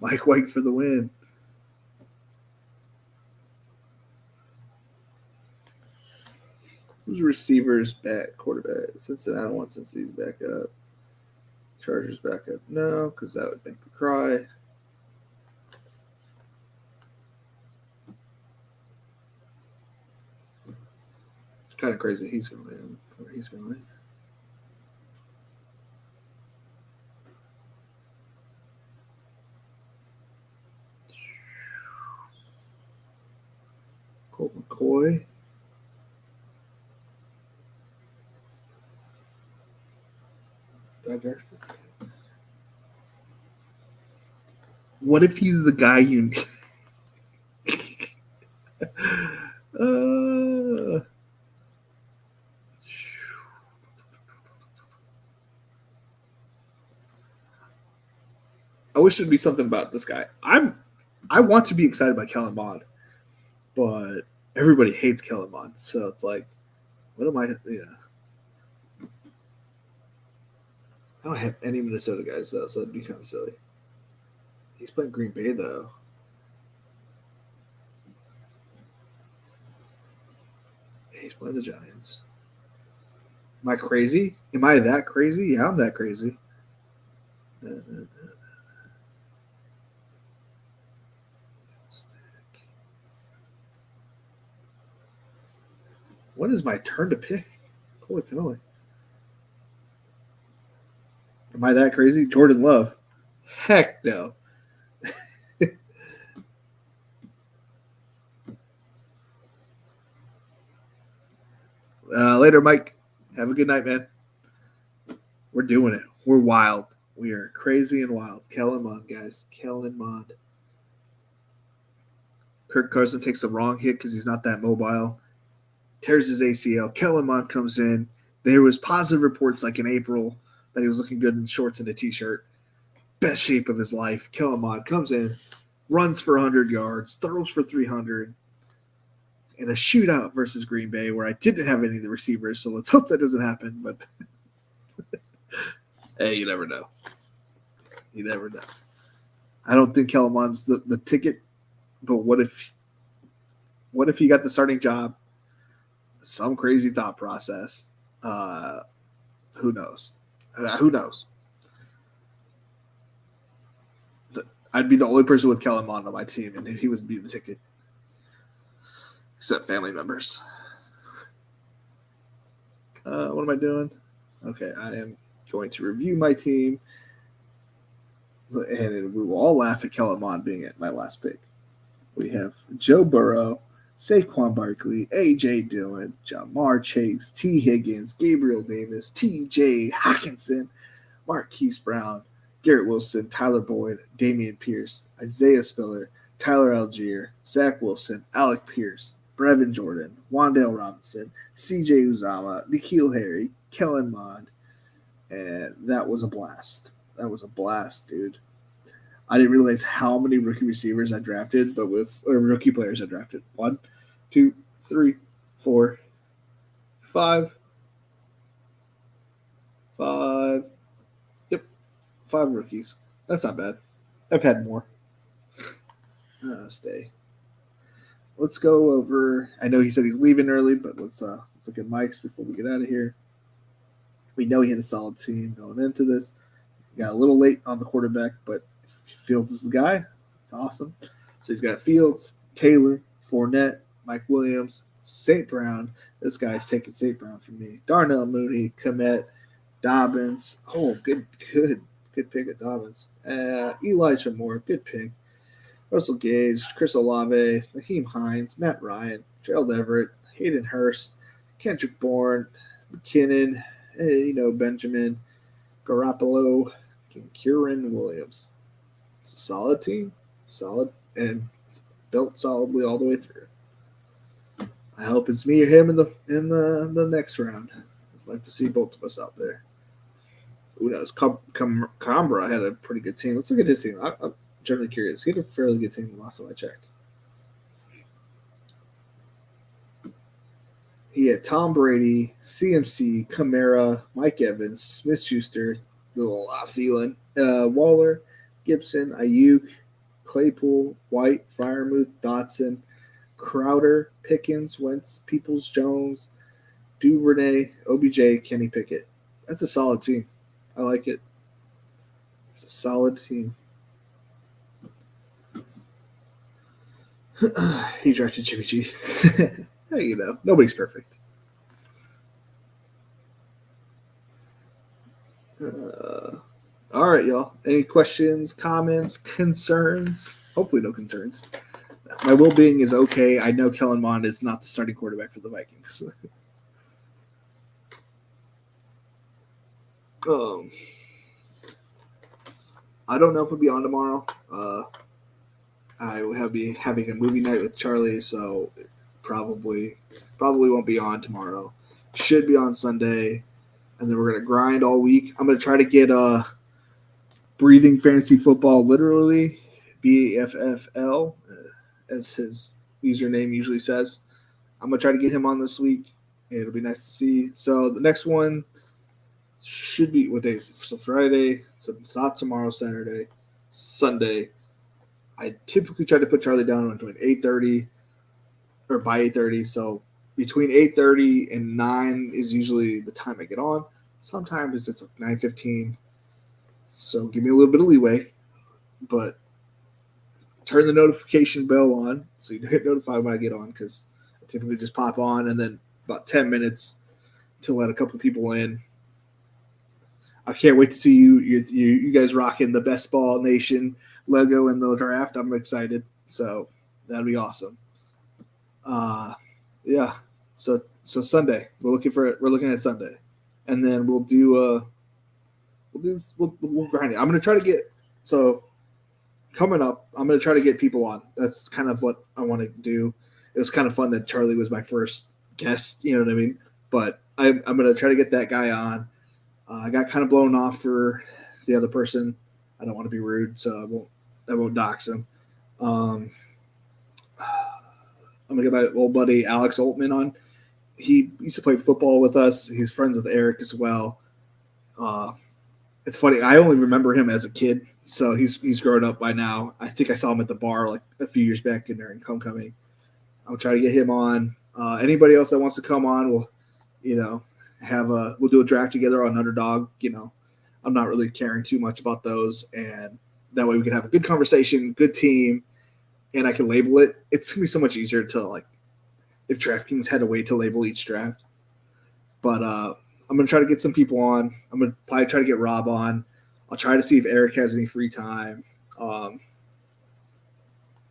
Mike White for the win. Who's receivers back? Quarterback. Cincinnati. I don't want Cincinnati's back up. Chargers back up. No, because that would make me cry. Kind of crazy he's going. Where he's going. Colt McCoy. What if he's the guy you need? I wish there'd be something about this guy. I want to be excited by Kellen Mond, but everybody hates Kellen Mond, so it's like, what am I? Yeah, I don't have any Minnesota guys though, so it'd be kind of silly. He's playing Green Bay though. He's playing the Giants. Am I crazy? Am I that crazy? Yeah, I'm that crazy. When is my turn to pick? Holy cannoli. Am I that crazy? Jordan Love. Heck no. Later, Mike. Have a good night, man. We're doing it. We're wild. We are crazy and wild. Kellen Mond, guys. Kellen Mond. Kirk Carson takes the wrong hit because he's not that mobile. Tears his ACL. Kellen Mond comes in. There was positive reports like in April that he was looking good in shorts and a t-shirt. Best shape of his life. Kellen Mond comes in, runs for 100 yards, throws for 300, in a shootout versus Green Bay where I didn't have any of the receivers, so let's hope that doesn't happen. But hey, you never know. You never know. I don't think Kellen Mond's the ticket, but what if he got the starting job? Some crazy thought process. Who knows? Who knows? I'd be the only person with Kellen Mond on my team, and he would be the ticket. Except family members. What am I doing? Okay, I am going to review my team, and we will all laugh at Kellen Mond being at my last pick. We have Joe Burrow, Saquon Barkley, A.J. Dillon, Jamar Chase, T. Higgins, Gabriel Davis, T.J. Hockenson, Marquise Brown, Garrett Wilson, Tyler Boyd, Damian Pierce, Isaiah Spiller, Tyler Algier, Zach Wilson, Alec Pierce, Brevin Jordan, Wan'Dale Robinson, C.J. Uzama, N'Keal Harry, Kellen Mond, and that was a blast. That was a blast, dude. I didn't realize how many rookie receivers I drafted, but rookie players I drafted. 1, 2, 3, 4, 5. Yep, 5 rookies. That's not bad. I've had more. Stay. Let's go over. I know he said he's leaving early, but let's look at Mike's before we get out of here. We know he had a solid team going into this. He got a little late on the quarterback, but Fields is the guy. It's awesome. So he's got Fields, Taylor, Fournette, Mike Williams, St. Brown. This guy's taking St. Brown from me. Darnell Mooney, Komet, Dobbins. Oh, good pick at Dobbins. Elijah Moore, good pick. Russell Gage, Chris Olave, Naheem Hines, Matt Ryan, Gerald Everett, Hayden Hurst, Kendrick Bourne, McKinnon, Benjamin, Garoppolo, Kieran Williams. It's a solid team, solid, and built solidly all the way through. I hope it's me or him in the next round. I'd like to see both of us out there. Who knows? Cambra had a pretty good team. Let's look at his team. I'm generally curious. He had a fairly good team the last time I checked. He had Tom Brady, CMC, Kamara, Mike Evans, Smith-Schuster, little Thielen, Waller, Gibson, Ayuk, Claypool, White, Freiermuth, Dotson, Crowder, Pickens, Wentz, Peoples-Jones, Duvernay, OBJ, Kenny Pickett. That's a solid team. I like it. It's a solid team. He drafted Jimmy G. Nobody's perfect. All right, y'all. Any questions, comments, concerns? Hopefully no concerns. My well-being is okay. I know Kellen Mond is not the starting quarterback for the Vikings. I don't know if we'll be on tomorrow. I will be having a movie night with Charlie, so probably won't be on tomorrow. Should be on Sunday, and then we're gonna grind all week. I'm gonna try to get Breathing Fantasy Football, literally BFFL, as his username usually says. I'm gonna try to get him on this week. It'll be nice to see. So the next one should be, what day is it? So Friday. So it's not tomorrow. Saturday, Sunday. I typically try to put Charlie down between 8:30 or by 8:30. So between 8:30 and 9 is usually the time I get on. Sometimes it's like 9:15. So give me a little bit of leeway, but turn the notification bell on so you get notified when I get on, because I typically just pop on and then about 10 minutes to let a couple of people in. I can't wait to see you guys rocking the Best Ball Nation logo in the draft. I'm excited. So that'd be awesome. Yeah. So Sunday, we're looking at Sunday, and then we'll grind it. I'm gonna try to get coming up. I'm gonna try to get people on. That's kind of what I want to do. It was kind of fun that Charlie was my first guest. You know what I mean? But I'm gonna try to get that guy on. I got kind of blown off for the other person. I don't want to be rude, so I won't dox him. I'm gonna get my old buddy Alex Altman on. He used to play football with us. He's friends with Eric as well. It's funny. I only remember him as a kid, so he's grown up by now. I think I saw him at the bar like a few years back during homecoming. I'll try to get him on. Anybody else that wants to come on, we'll do a draft together on Underdog. I'm not really caring too much about those, and that way we can have a good conversation, good team, and I can label it. It's gonna be so much easier to if Draftkings had a way to label each draft. But I'm gonna try to get some people on. I'm gonna probably try to get Rob on. I'll try to see if Eric has any free time.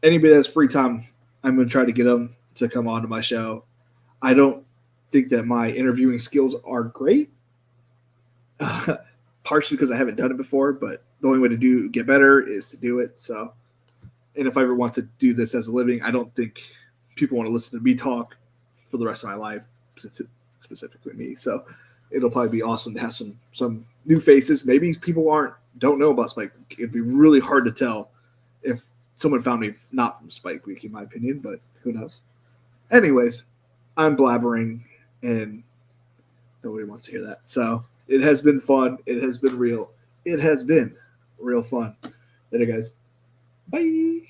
Anybody that's free time, I'm gonna try to get them to come on to my show. I don't think that my interviewing skills are great, partially because I haven't done it before, but the only way to get better is to do it. So, and if I ever want to do this as a living, I don't think people want to listen to me talk for the rest of my life, specifically me. So it'll probably be awesome to have some new faces. Maybe people don't know about Spike Week. It'd be really hard to tell if someone found me not from Spike Week, in my opinion, but who knows? Anyways, I'm blabbering, and nobody wants to hear that. So it has been fun. It has been real. It has been real fun. Later, guys. Bye.